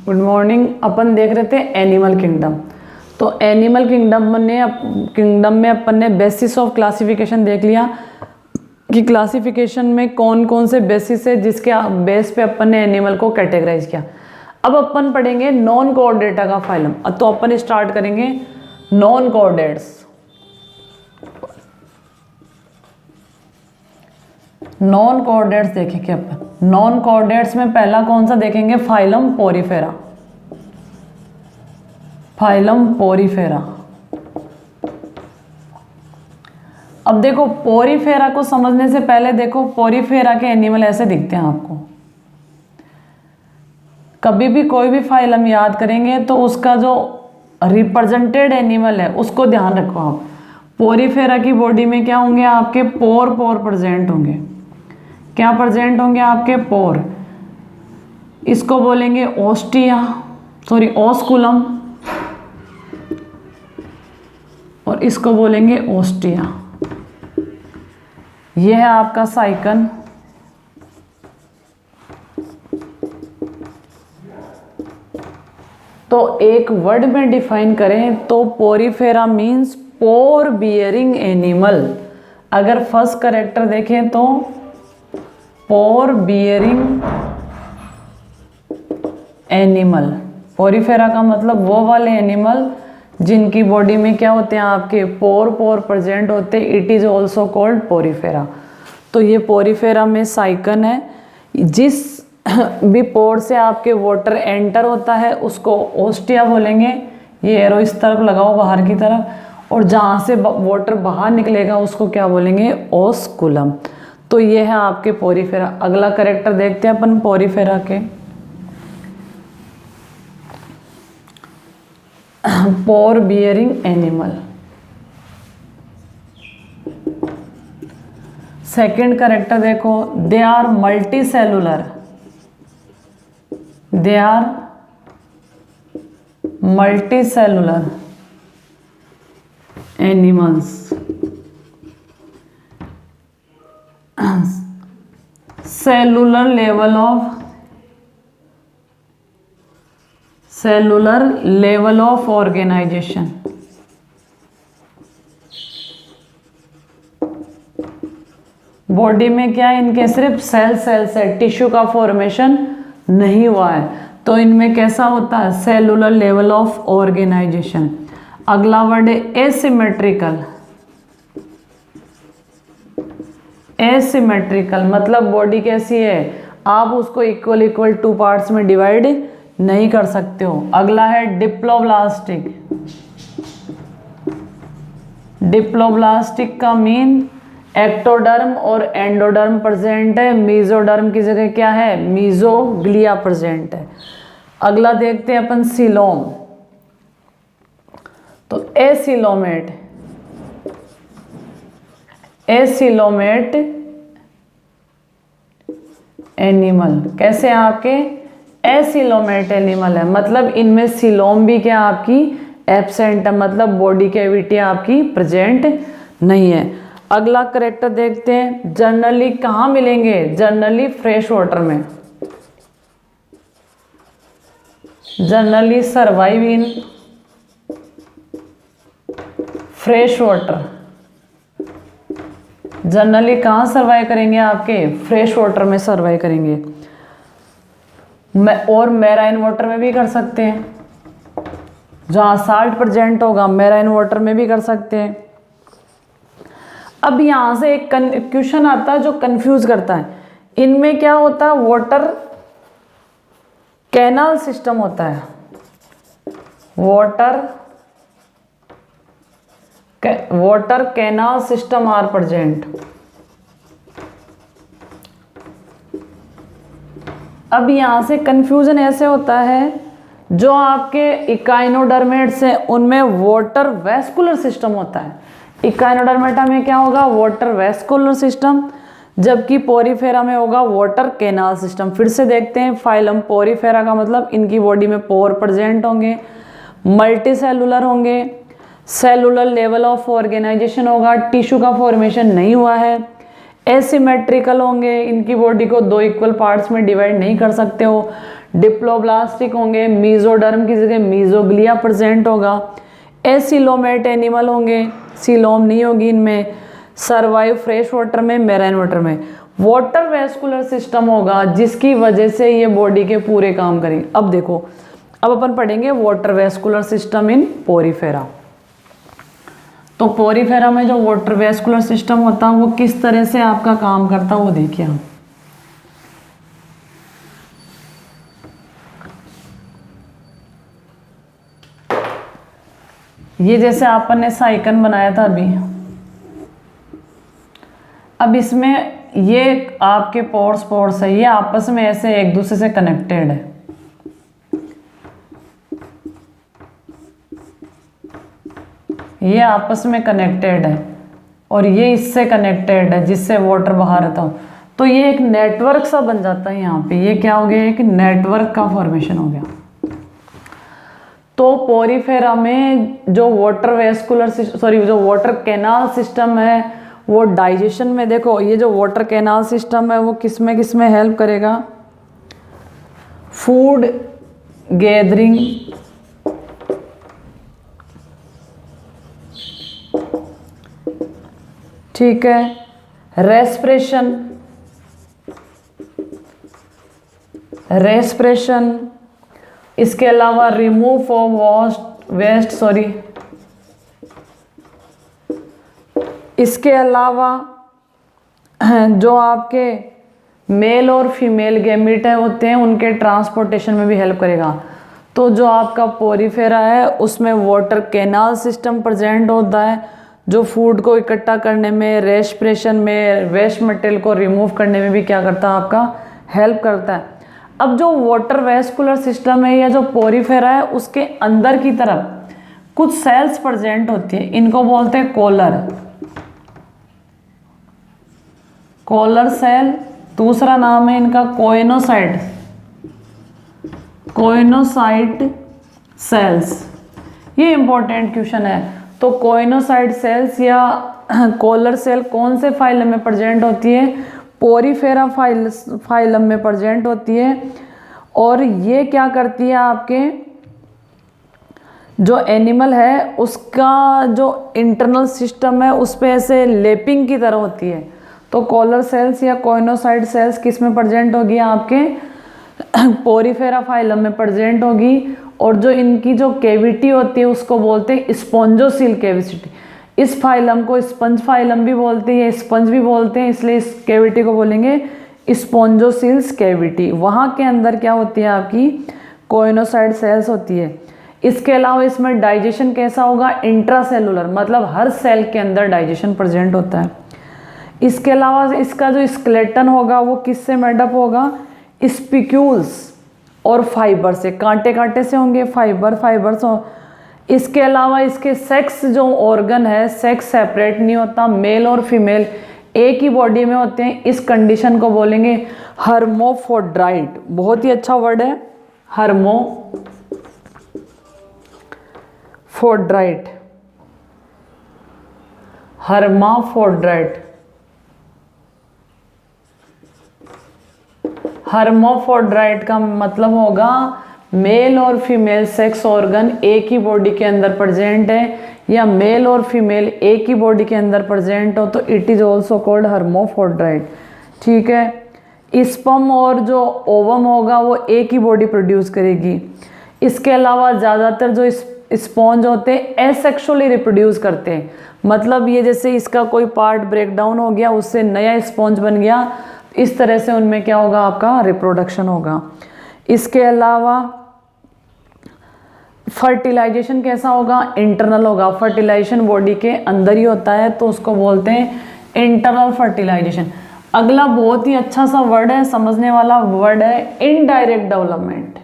Good morning. अपन देख रहे थे एनिमल किंगडम। तो एनिमल किंगडम में अपन ने बेसिस ऑफ क्लासिफिकेशन देख लिया कि क्लासिफिकेशन में कौन कौन से बेसिस है जिसके बेस पे अपन ने एनिमल को कैटेगराइज किया। अब अपन पढ़ेंगे नॉन कोऑर्डिनेटा का फाइलम। तो अपन स्टार्ट करेंगे नॉन कोऑर्डिनेट्स। नॉन कोऑर्डिनेट्स देखेंगे अपन। नॉन कोऑर्डिनेट्स में पहला कौन सा देखेंगे? Phylum Porifera. Phylum Porifera. अब देखो पोरीफेरा को समझने से पहले देखो पोरीफेरा के एनिमल ऐसे दिखते हैं आपको। कभी भी कोई भी फाइलम याद करेंगे तो उसका जो रिप्रेजेंटेड एनिमल है उसको ध्यान रखो आप। पोरीफेरा की बॉडी में क्या होंगे? आपके पोर प्रेजेंट होंगे। क्या प्रेजेंट होंगे? आपके पोर। इसको बोलेंगे ओस्कुलम और इसको बोलेंगे ओस्टिया। यह है आपका साइकन। तो एक वर्ड में डिफाइन करें तो पोरीफेरा मीन्स पोर बियरिंग एनिमल। अगर फर्स्ट कैरेक्टर देखें तो पोर बियरिंग एनिमल। पोरीफेरा का मतलब वो वाले एनिमल जिनकी बॉडी में क्या होते हैं? आपके पोर प्रेजेंट होते हैं। It is also called Porifera. तो ये पोरीफेरा में साइकन है। जिस भी पोर से आपके वाटर एंटर होता है उसको ओस्टिया बोलेंगे। ये एरो इस तरफ लगाओ बाहर की तरफ, और जहाँ से वाटर बाहर निकलेगा उसको क्या बोलेंगे? ओस्कुलम। तो ये है आपके पोरीफेरा। अगला कैरेक्टर देखते हैं अपन पोरीफेरा के। Pore bearing animal. Second character देखो, they are multi cellular. They are multi cellular animals. Cellular level of organization. Body में क्या है? इनके सिर्फ सेल्स है, टिश्यू का फॉर्मेशन नहीं हुआ है। तो इनमें कैसा होता है? Cellular level of organisation. अगला वर्ड है एसिमेट्रिकल। एसिमेट्रिकल मतलब बॉडी कैसी है? आप उसको इक्वल टू पार्ट्स में डिवाइड नहीं कर सकते हो। अगला है डिप्लोब्लास्टिक। डिप्लोब्लास्टिक का मीन एक्टोडर्म और एंडोडर्म प्रेजेंट है। मीजोडर्म की जगह क्या है? मीजोग्लिया प्रेजेंट है। अगला देखते हैं अपन सीलोम। तो एसिलोमेट एनिमल कैसे हैं आपके? एसिलोमेट एनिमल है, मतलब इनमें सिलोम भी क्या आपकी एब्सेंट है, मतलब बॉडी कैविटी आपकी प्रेजेंट नहीं है। अगला कैरेक्टर देखते हैं। जनरली कहाँ मिलेंगे? जनरली फ्रेश वाटर में। Generally survive in fresh water. Generally कहाँ सर्वाइव करेंगे? आपके फ्रेश वाटर में सर्वाइव करेंगे। और मैराइन वाटर में भी कर सकते हैं। जहाँ साल्ट प्रेजेंट होगा मैराइन वाटर में भी कर सकते हैं। अब यहाँ से एक क्वेश्चन आता है जो कंफ्यूज करता है। इनमें क्या होता है? वाटर कैनाल सिस्टम होता है। Water canal system are present. अब यहाँ से कंफ्यूजन ऐसे होता है, जो आपके इकाइनोडर्मेट्स हैं उनमें वाटर वेस्कुलर सिस्टम होता है। इकाइनोडर्मेटा में क्या होगा? वाटर वेस्कुलर सिस्टम, जबकि पोरीफेरा में होगा वाटर कैनाल सिस्टम। फिर से देखते हैं फाइलम पोरीफेरा का मतलब इनकी बॉडी में पोर प्रेजेंट होंगे, मल्टी सेलुलर होंगे, सेलुलर लेवल ऑफ ऑर्गेनाइजेशन होगा, टिश्यू का फॉर्मेशन नहीं हुआ है, एसिमेट्रिकल होंगे, इनकी बॉडी को दो इक्वल पार्ट्स में डिवाइड नहीं कर सकते हो, डिप्लोब्लास्टिक होंगे, मीजोडर्म की जगह मीजोग्लिया प्रेजेंट होगा, एसिलोमेट एनिमल होंगे, सीलोम नहीं होगी इनमें, सर्वाइव फ्रेश वाटर में, मेराइन वाटर में। वाटर वेस्कुलर सिस्टम होगा जिसकी वजह से ये बॉडी के पूरे काम करेंगे। अब देखो, अब अपन पढ़ेंगे water vascular system in Porifera. तो पोरीफेरा में जो वाटर वेस्कुलर सिस्टम होता है वो किस तरह से आपका काम करता है वो देखिए हम। ये जैसे आपन ने साइकन बनाया था अभी, अब इसमें ये आपके पोर्स है, ये आपस में ऐसे एक दूसरे से कनेक्टेड है। ये आपस में कनेक्टेड है और ये इससे कनेक्टेड है जिससे वाटर बाहर आता हो। तो ये एक नेटवर्क सा बन जाता है यहाँ पे। ये क्या हो गया, एक नेटवर्क का फॉर्मेशन हो गया। तो पोरीफेरा में जो जो वाटर कैनाल सिस्टम है वो डाइजेशन में, देखो ये जो वाटर कैनाल सिस्टम है वो किस में हेल्प करेगा, फूड गैदरिंग, ठीक है, रेस्पिरेशन, इसके अलावा रिमूव ऑफ वेस्ट, इसके अलावा जो आपके मेल और फीमेल गैमीट होते हैं उनके ट्रांसपोर्टेशन में भी हेल्प करेगा। तो जो आपका पोरीफेरा है उसमें वाटर कैनाल सिस्टम प्रेजेंट होता है जो फूड को इकट्ठा करने में, रेस्पिरेशन में, वेस्ट मटेरियल को रिमूव करने में भी क्या करता है, आपका हेल्प करता है। अब जो वाटर वेस्कुलर सिस्टम है या जो पोरीफेरा है उसके अंदर की तरफ कुछ सेल्स प्रेजेंट होती है, इनको बोलते हैं कॉलर सेल। दूसरा नाम है इनका कोइनोसाइट सेल्स। ये इंपॉर्टेंट क्वेश्चन है। तो कोइनोसाइट सेल्स या कॉलर सेल कौन से फाइलम में प्रेजेंट होती है, पोरीफेरा फाइलम में प्रेजेंट होती है। और ये क्या करती है, आपके जो एनिमल है उसका जो इंटरनल सिस्टम है उस पे ऐसे लेपिंग की तरह होती है। तो कॉलर सेल्स या कोइनोसाइट सेल्स किस में प्रेजेंट होगी, आपके पोरीफेरा फाइलम में प्रेजेंट होगी। और जो इनकी जो कैविटी होती है उसको बोलते हैं स्पॉन्जोसील कैविटी। इस फाइलम को स्पंज फाइलम भी बोलते हैं, स्पंज भी बोलते हैं, इसलिए इस कैविटी को बोलेंगे स्पॉन्जोसील्स कैविटी। वहाँ के अंदर क्या होती है, आपकी कोइनोसाइट सेल्स होती है। इसके अलावा इसमें डाइजेशन कैसा होगा, इंट्रासेलुलर, मतलब हर सेल के अंदर डाइजेशन प्रेजेंट होता है। इसके अलावा इसका जो स्केलेटन होगा वो किससे मेडअप होगा, स्पिक्यूल्स और फाइबर से, कांटे से होंगे, फाइबर्स हो। इसके अलावा इसके सेक्स जो ऑर्गन है, सेक्स सेपरेट नहीं होता, मेल और फीमेल एक ही बॉडी में होते हैं। इस कंडीशन को बोलेंगे हर्मोफ्रोडाइट। बहुत ही अच्छा वर्ड है, हर्माफ्रोडाइट। हर्माफ्रोडाइट का मतलब होगा मेल और फीमेल सेक्स ऑर्गन एक ही बॉडी के अंदर प्रेजेंट है, या मेल और फीमेल एक ही बॉडी के अंदर प्रेजेंट हो तो it is also called hermaphrodite. ठीक है, स्पर्म और जो ओवम होगा वो एक ही बॉडी प्रोड्यूस करेगी। इसके अलावा ज़्यादातर जो स्पॉन्ज होते हैं एसेक्सुअली रिप्रोड्यूस करते हैं, मतलब ये जैसे इसका कोई पार्ट ब्रेक डाउन हो गया उससे नया स्पॉन्ज बन गया, इस तरह से उनमें क्या होगा, आपका रिप्रोडक्शन होगा। इसके अलावा फर्टिलाइजेशन कैसा होगा, इंटरनल होगा। फर्टिलाइजेशन बॉडी के अंदर ही होता है तो उसको बोलते हैं इंटरनल फर्टिलाइजेशन। अगला बहुत ही अच्छा सा वर्ड है, समझने वाला वर्ड है इनडायरेक्ट डेवलपमेंट।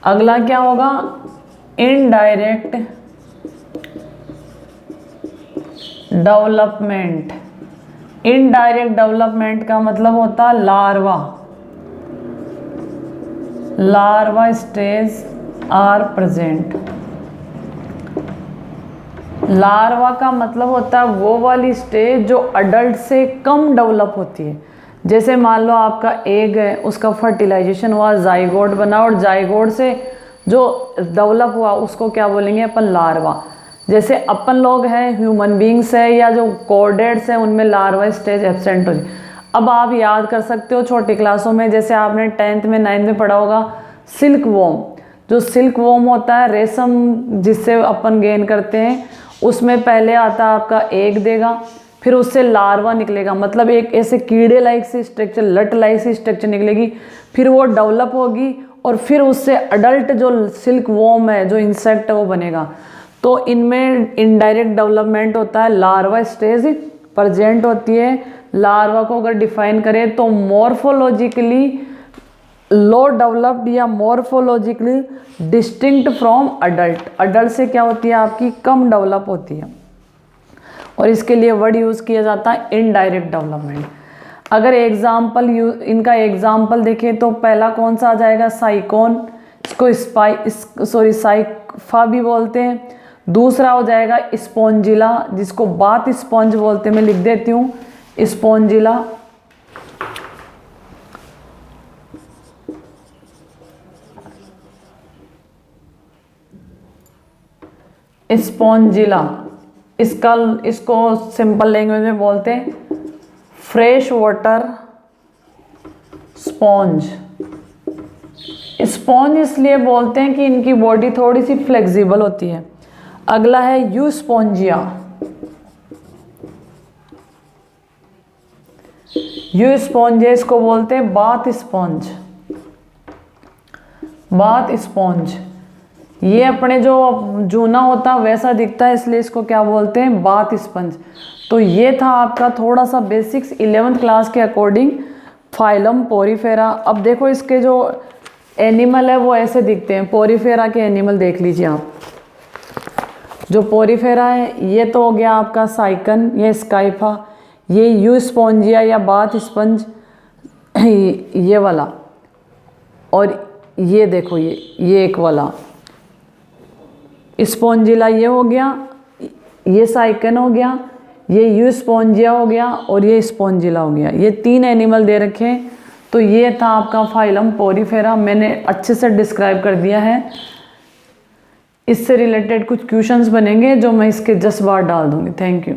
अगला क्या होगा, इनडायरेक्ट डेवलपमेंट। इनडायरेक्ट डेवलपमेंट का मतलब होता है larva stage are present. Larva का मतलब होता है वो वाली स्टेज जो अडल्ट से कम डेवलप होती है। जैसे मान लो आपका एग है, उसका फर्टिलाइजेशन हुआ, जाइगोट बना, और जाइगोट से जो डेवलप हुआ उसको क्या बोलेंगे अपन, लार्वा। जैसे अपन लोग हैं, ह्यूमन बींग्स है, या जो कॉर्डेट्स हैं, उनमें लार्वा स्टेज एब्सेंट हो जाए। अब आप याद कर सकते हो छोटी क्लासों में, जैसे आपने 10th में 9th में पढ़ा होगा, सिल्क वॉर्म। जो सिल्क वॉर्म होता है, रेशम जिससे अपन गेन करते हैं, उसमें पहले आता आपका एग देगा, फिर उससे लार्वा निकलेगा, मतलब एक ऐसे कीड़े लाइक सी स्ट्रक्चर, लट लाइक सी स्ट्रक्चर निकलेगी, फिर वो डेवलप होगी, और फिर उससे अडल्ट जो सिल्क वॉर्म है, जो इंसेक्ट है, वो बनेगा। तो इनमें इनडायरेक्ट डेवलपमेंट होता है, लार्वा स्टेज प्रेजेंट होती है। लार्वा को अगर डिफाइन करें तो मॉर्फोलॉजिकली लो डेवलप्ड या morphologically distinct from adult. Adult से क्या होती है आपकी, कम डेवलप होती है, और इसके लिए वर्ड यूज़ किया जाता है इनडायरेक्ट डेवलपमेंट। अगर एग्जाम्पल इनका एग्जाम्पल देखें तो पहला कौन सा आ जाएगा, साइकोन, इसको साइफा भी बोलते हैं। दूसरा हो जाएगा स्पॉन्जिला, जिसको बाथ स्पंज बोलते हैं, मैं लिख देती हूँ स्पॉन्जिला। स्पॉन्जिला, इसको सिंपल लैंग्वेज में बोलते हैं फ्रेश वाटर स्पॉन्ज। स्पॉन्ज इसलिए बोलते हैं कि इनकी बॉडी थोड़ी सी फ्लेक्सिबल होती है। अगला है यूस्पोंजिया। यूस्पोंजिया इसको बोलते हैं बाथ स्पॉन्ज। बाथ स्पॉन्ज ये अपने जो जूना होता है वैसा दिखता है, इसलिए इसको क्या बोलते हैं, बाथ स्पंज। तो ये था आपका थोड़ा सा बेसिक्स 11th क्लास के अकॉर्डिंग फाइलम पोरीफेरा। अब देखो इसके जो एनिमल है वो ऐसे दिखते हैं। पोरीफेरा के एनिमल देख लीजिए आप। जो पोरीफेरा है ये तो हो गया आपका साइकन या स्काइफा, ये यूस्पोंजिया या बाथ स्पंज ये वाला, और ये देखो ये एक वाला स्पॉन्जिला ये हो गया, ये साइकन हो गया, ये यूस्पोंजिया हो गया, और ये स्पॉन्जिला हो गया। ये 3 एनिमल दे रखे हैं। तो ये था आपका फाइलम पोरीफेरा, मैंने अच्छे से डिस्क्राइब कर दिया है। इससे रिलेटेड कुछ क्वेश्चंस बनेंगे जो मैं इसके जस्ट बाद डाल दूंगी। Thank you.